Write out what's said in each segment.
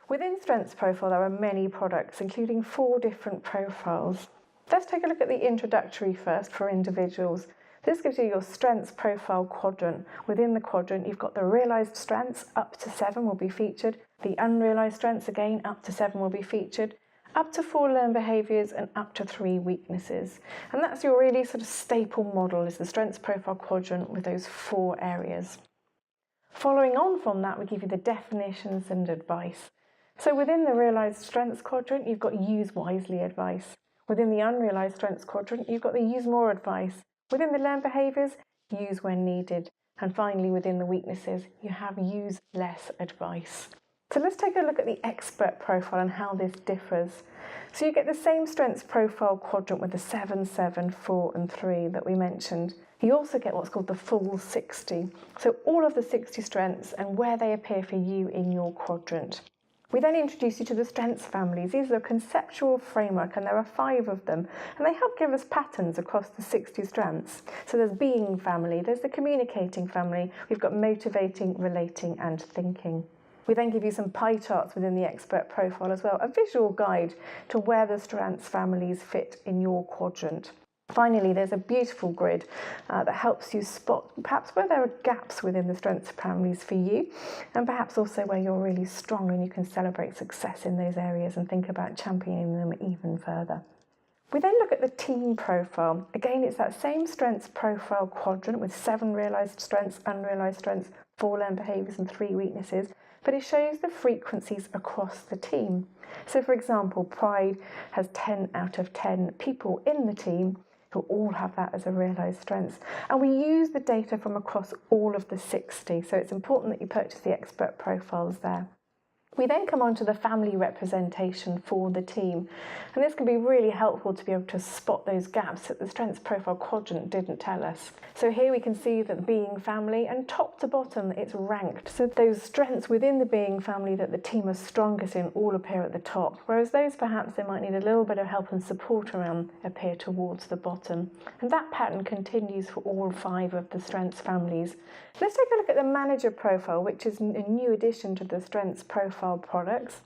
Within Strengths Profile, there are many products, including 4 different profiles. Let's take a look at the introductory first for individuals. This gives you your Strengths Profile quadrant. Within the quadrant, you've got the realised strengths, up to 7 will be featured. The unrealised strengths, again, up to 7 will be featured. Up to 4 learned behaviours and up to 3 weaknesses. And that's your really sort of staple model, is the Strengths Profile quadrant with those 4 areas. Following on from that, we give you the definitions and advice. So within the realised strengths quadrant, you've got use wisely advice. Within the unrealised strengths quadrant, you've got the use more advice. Within the learned behaviours, use when needed. And finally, within the weaknesses, you have use less advice. So let's take a look at the expert profile and how this differs. So you get the same strengths profile quadrant with the 7, 7, 4 and 3 that we mentioned. You also get what's called the full 60. So all of the 60 strengths and where they appear for you in your quadrant. We then introduce you to the strengths families. These are a conceptual framework and there are 5 of them, and they help give us patterns across the 60 strengths. So there's being family, there's the communicating family, we've got motivating, relating and thinking. We then give you some pie charts within the expert profile as well, a visual guide to where the strengths families fit in your quadrant. Finally, there's a beautiful grid that helps you spot perhaps where there are gaps within the strengths families for you, and perhaps also where you're really strong and you can celebrate success in those areas and think about championing them even further. We then look at the team profile. Again, it's that same strengths profile quadrant with 7 realised strengths, unrealised strengths, 4 learned behaviours and 3 weaknesses, but it shows the frequencies across the team. So for example, Pride has 10 out of 10 people in the team who all have that as a realised strength. And we use the data from across all of the 60, so it's important that you purchase the expert profiles there. We then come on to the family representation for the team, and this can be really helpful to be able to spot those gaps that the strengths profile quadrant didn't tell us. So here we can see that being family, and top to bottom it's ranked, so those strengths within the being family that the team are strongest in all appear at the top, whereas those perhaps they might need a little bit of help and support around appear towards the bottom. And that pattern continues for all 5 of the strengths families. Let's take a look at the manager profile, which is a new addition to the strengths profile products.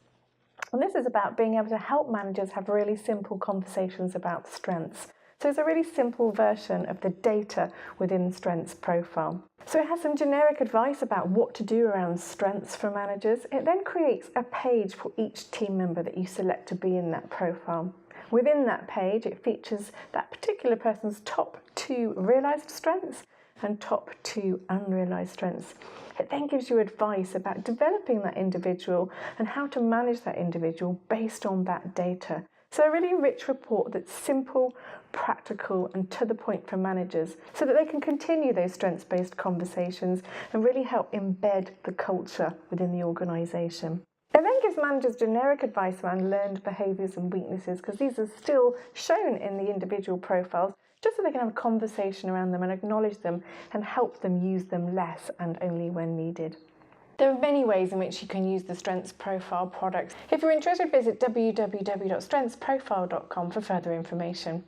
And this is about being able to help managers have really simple conversations about strengths. So it's a really simple version of the data within Strengths Profile. So it has some generic advice about what to do around strengths for managers. It then creates a page for each team member that you select to be in that profile. Within that page, it features that particular person's top 2 realised strengths and top 2 unrealised strengths. It then gives you advice about developing that individual and how to manage that individual based on that data. So a really rich report that's simple, practical and to the point for managers so that they can continue those strengths-based conversations and really help embed the culture within the organisation. It then gives managers generic advice around learned behaviours and weaknesses, because these are still shown in the individual profiles, just so they can have a conversation around them and acknowledge them and help them use them less and only when needed. There are many ways in which you can use the Strengths Profile products. If you're interested, visit www.strengthsprofile.com for further information.